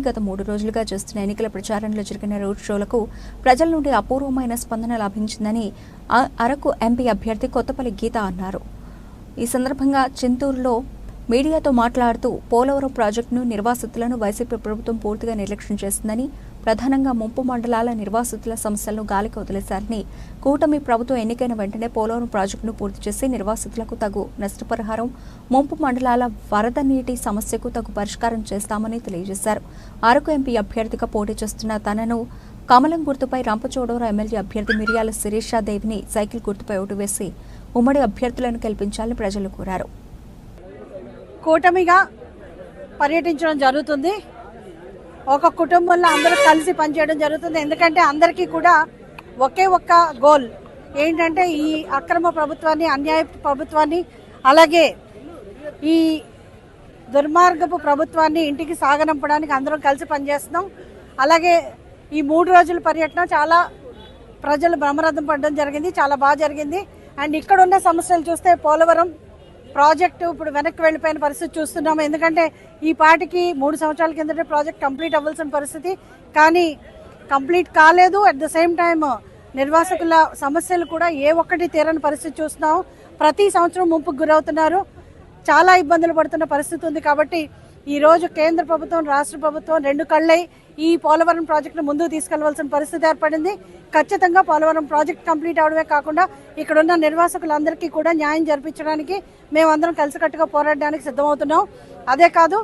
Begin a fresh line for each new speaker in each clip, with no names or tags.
గత 3 రోజులుగా చేస్తున్న ఎన్నికల ప్రచారంలో జరిగిన రోడ్ షోలకు ప్రజల నుండి అపూర్వమైన స్పందన లభించిందని అరకు ఎంపీ అభ్యర్థి కొత్తపల్లి గీత అన్నారు. ఈ సందర్భంగా చింతూరులో మీడియాతో మాట్లాడుతూ పోలవరం ప్రాజెక్టును నిర్వాసితులను వైసీపీ ప్రభుత్వం పూర్తిగా నిర్లక్ష్యం చేస్తుందని, ప్రధానంగా ముంపు మండలాల నిర్వాసితుల సమస్యలను గాలికి వదిలేశారని, కూటమి ప్రభుత్వం ఎన్నికైన వెంటనే పోలవరం ప్రాజెక్టును పూర్తి చేసి నిర్వాసితులకు తగు నష్టపరిహారం, ముంపు మండలాల వరద నీటి సమస్యకు తగు పరిష్కారం చేస్తామని తెలియజేశారు. అరకు ఎంపీ అభ్యర్థిగా పోటీ చేస్తున్న తనను కమలం గుర్తుపై రంపచోడవరం ఎమ్మెల్యే అభ్యర్థి మిరియాల శిరీషాదేవిని సైకిల్ గుర్తుపై ఓటు వేసి ఉమ్మడి అభ్యర్థులను గెలిపించాలని ప్రజలు కోరారు.
కూటమిగా పర్యటించడం జరుగుతుంది. ఒక కుటుంబంలో అందరూ కలిసి పనిచేయడం జరుగుతుంది. ఎందుకంటే అందరికీ కూడా ఒకే ఒక్క గోల్ ఏంటంటే ఈ అక్రమ ప్రభుత్వాన్ని, అన్యాయ ప్రభుత్వాన్ని, అలాగే ఈ దుర్మార్గపు ప్రభుత్వాన్ని ఇంటికి సాగనంపడానికి అందరం కలిసి పనిచేస్తున్నాం. అలాగే ఈ 3 రోజుల పర్యటన చాలా ప్రజలు బ్రహ్మరథం పడడం జరిగింది. చాలా బాగా జరిగింది. అండ్ ఇక్కడ ఉన్న సమస్యలు చూస్తే పోలవరం ప్రాజెక్టు ఇప్పుడు వెనక్కి వెళ్ళిపోయిన పరిస్థితి చూస్తున్నాము. ఎందుకంటే ఈ పాటికి 3 సంవత్సరాల కిందటే ప్రాజెక్ట్ కంప్లీట్ అవ్వాల్సిన పరిస్థితి, కానీ కంప్లీట్ కాలేదు. అట్ ద సేమ్ టైమ్ నిర్వాసితుల సమస్యలు కూడా ఏ ఒక్కటి తీరని పరిస్థితి చూస్తున్నాము. ప్రతి సంవత్సరం ముంపుకు గురవుతున్నారు, చాలా ఇబ్బందులు పడుతున్న పరిస్థితి ఉంది. కాబట్టి ఈరోజు కేంద్ర ప్రభుత్వం, రాష్ట్ర ప్రభుత్వం 2 కళ్ళై ఈ పోలవరం ప్రాజెక్టును ముందుకు తీసుకెళ్లవలసిన పరిస్థితి ఏర్పడింది. ఖచ్చితంగా పోలవరం ప్రాజెక్ట్ కంప్లీట్ అవడమే కాకుండా ఇక్కడ ఉన్న నిర్వాసితులందరికీ కూడా న్యాయం జరిపించడానికి మేమందరం కలిసికట్టుగా పోరాడడానికి సిద్ధమవుతున్నాం. అదే కాదు,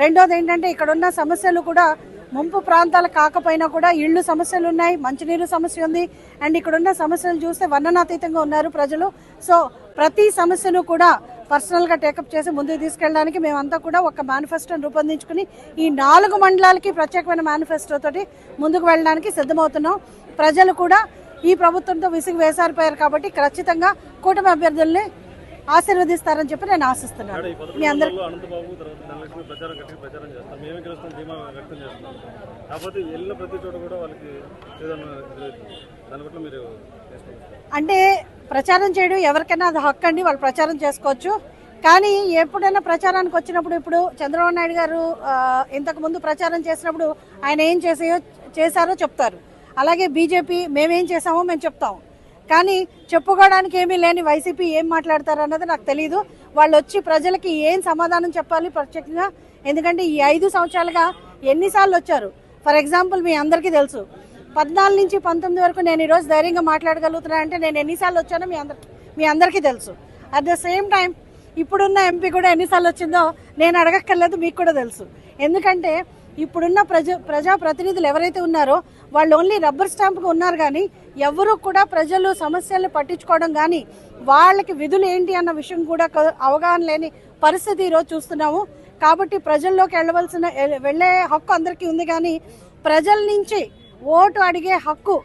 రెండోది ఏంటంటే ఇక్కడ ఉన్న సమస్యలు కూడా ముంపు ప్రాంతాలు కాకపోయినా కూడా ఇళ్ళు సమస్యలు ఉన్నాయి, మంచినీరు సమస్య ఉంది. అండ్ ఇక్కడ ఉన్న సమస్యలు చూస్తే వర్ణనాతీతంగా ఉన్నారు ప్రజలు. సో ప్రతి సమస్యను కూడా పర్సనల్గా టేకప్ చేసి ముందుకు తీసుకెళ్ళడానికి మేమంతా కూడా ఒక మేనిఫెస్టోని రూపొందించుకుని ఈ 4 మండలాలకి ప్రత్యేకమైన మేనిఫెస్టోతోటి ముందుకు వెళ్ళడానికి సిద్ధమవుతున్నాం. ప్రజలు కూడా ఈ ప్రభుత్వంతో విసిగి వేసారిపోయారు కాబట్టి ఖచ్చితంగా కూటమి అభ్యర్థుల్ని ఆశీర్వదిస్తారని చెప్పి నేను ఆశిస్తున్నాను. మీ అందరికీ అంటే ప్రచారం చేయడం ఎవరికైనా అది హక్కు అండి, వాళ్ళు ప్రచారం చేసుకోవచ్చు. కానీ ఎప్పుడైనా ప్రచారానికి వచ్చినప్పుడు, ఇప్పుడు చంద్రబాబు నాయుడు గారు ఇంతకు ముందు ప్రచారం చేసినప్పుడు ఆయన ఏం చేశారో చెప్తారు. అలాగే బీజేపీ మేమేం చేసామో మేము చెప్తాం. కానీ చెప్పుకోవడానికి ఏమీ లేని వైసీపీ ఏం మాట్లాడతారు అన్నది నాకు తెలియదు. వాళ్ళు వచ్చి ప్రజలకి ఏం సమాధానం చెప్పాలి ప్రత్యేకంగా. ఎందుకంటే ఈ 5 సంవత్సరాలుగా ఎన్నిసార్లు వచ్చారు. ఫర్ ఎగ్జాంపుల్ మీ అందరికీ తెలుసు, 14 నుంచి 19 వరకు నేను ఈరోజు ధైర్యంగా మాట్లాడగలుగుతున్నా అంటే నేను ఎన్నిసార్లు వచ్చానో మీ అందరికీ తెలుసు. అట్ ద సేమ్ టైం ఇప్పుడున్న ఎంపీ కూడా ఎన్నిసార్లు వచ్చిందో నేను అడగక్కర్లేదు, మీకు కూడా తెలుసు. ఎందుకంటే ఇప్పుడున్న ప్రజాప్రతినిధులు ఎవరైతే ఉన్నారో వాళ్ళు ఓన్లీ రబ్బర్ స్టాంప్గా ఉన్నారు, కానీ ఎవరు కూడా ప్రజలు సమస్యలను పట్టించుకోవడం కానీ వాళ్ళకి విధులు ఏంటి అన్న విషయం కూడా అవగాహన లేని పరిస్థితి ఈరోజు చూస్తున్నాము. కాబట్టి ప్రజల్లోకి వెళ్ళే హక్కు అందరికీ ఉంది, కానీ ప్రజల నుంచి ఓటు అడిగే హక్కు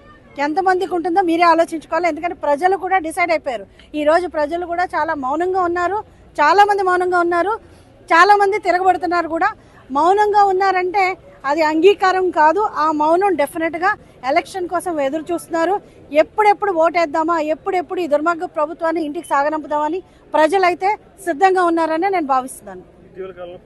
ఎంతమందికి ఉంటుందో మీరే ఆలోచించుకోవాలి. ఎందుకంటే ప్రజలు కూడా డిసైడ్ అయిపోయారు. ఈరోజు ప్రజలు కూడా చాలా మౌనంగా ఉన్నారు, చాలామంది మౌనంగా ఉన్నారు, చాలామంది తిరగబడుతున్నారు కూడా. మౌనంగా ఉన్నారంటే అది అంగీకారం కాదు. ఆ మౌనం డెఫినెట్గా ఎలక్షన్ కోసం ఎదురు చూస్తున్నారు. ఎప్పుడెప్పుడు ఓటేద్దామా, ఎప్పుడెప్పుడు ఈ దుర్మార్గ ప్రభుత్వాన్ని ఇంటికి సాగనంపుదామని ప్రజలైతే సిద్ధంగా ఉన్నారని నేను భావిస్తున్నాను.